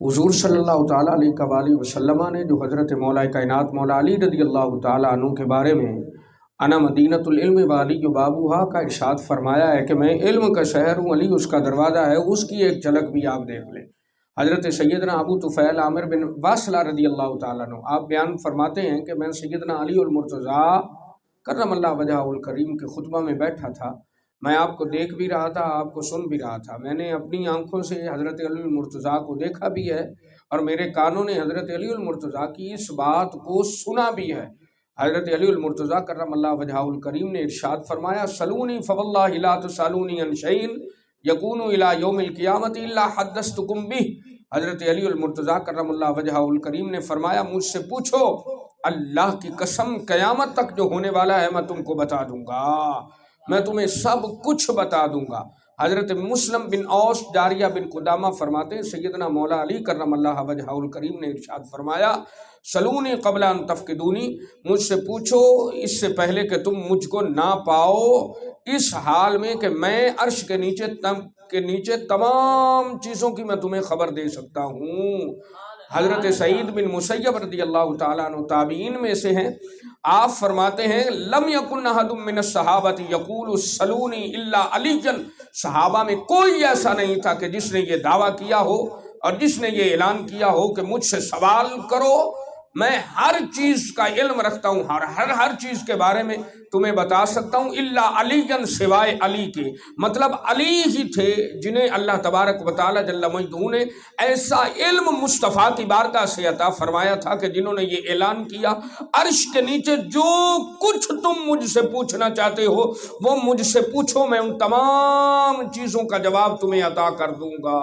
حضور صلی اللہ تعالیٰ علیہ وسلم نے جو حضرت مولا کائنات مولا علی رضی اللہ تعالیٰ عنہ کے بارے میں انا مدینۃ العلم والی جو بابوہا کا ارشاد فرمایا ہے کہ میں علم کا شہر ہوں، علی اس کا دروازہ ہے، اس کی ایک جھلک بھی آپ دیکھ لیں۔ حضرت سیدنا ابو طفیل عامر بن واصلہ رضی اللہ تعالیٰ عنہ آپ بیان فرماتے ہیں کہ میں سیدنا علی المرتضیٰ کرم اللہ وجہہ الکریم کے خطبہ میں بیٹھا تھا، میں آپ کو دیکھ بھی رہا تھا، آپ کو سن بھی رہا تھا۔ میں نے اپنی آنکھوں سے حضرت علی المرتضیٰ کو دیکھا بھی ہے اور میرے کانوں نے حضرت علی المرتضیٰ کی اس بات کو سنا بھی ہے۔ حضرت علی المرتضیٰ کرم اللہ وجہہ الکریم نے ارشاد فرمایا، سلونی فواللہ لا تسالونی عن شیء یکون الی یوم القیامۃ الا حدثتکم بہ۔ حضرت علی المرتضیٰ کرم اللہ وجہہ الکریم نے فرمایا، مجھ سے پوچھو، اللہ کی قسم قیامت تک جو ہونے والا ہے میں تم کو بتا دوں گا، میں تمہیں سب کچھ بتا دوں گا۔ حضرت مسلم بن اوس جاریہ بن قدامہ فرماتے ہیں، سیدنا مولا علی کرم اللہ وجہہ الکریم نے ارشاد فرمایا، سلونی قبل ان تفقدونی، مجھ سے پوچھو اس سے پہلے کہ تم مجھ کو نہ پاؤ، اس حال میں کہ میں عرش کے نیچے تمام چیزوں کی میں تمہیں خبر دے سکتا ہوں۔ حضرت سعید بن مسیب رضی اللہ تعالیٰ عنہ تابعین میں سے ہیں، آپ فرماتے ہیں، لم یکن احد من الصحابۃ یقول سلونی الا علی، صحابہ میں کوئی ایسا نہیں تھا کہ جس نے یہ دعویٰ کیا ہو اور جس نے یہ اعلان کیا ہو کہ مجھ سے سوال کرو، میں ہر چیز کا علم رکھتا ہوں، ہر چیز کے بارے میں تمہیں بتا سکتا ہوں، الا علی، سوائے علی کے۔ مطلب علی ہی تھے جنہیں اللہ تبارک و تعالی جل مجدہ نے ایسا علم مصطفیٰ کی بارگاہ سے عطا فرمایا تھا کہ جنہوں نے یہ اعلان کیا، عرش کے نیچے جو کچھ تم مجھ سے پوچھنا چاہتے ہو وہ مجھ سے پوچھو، میں ان تمام چیزوں کا جواب تمہیں عطا کر دوں گا۔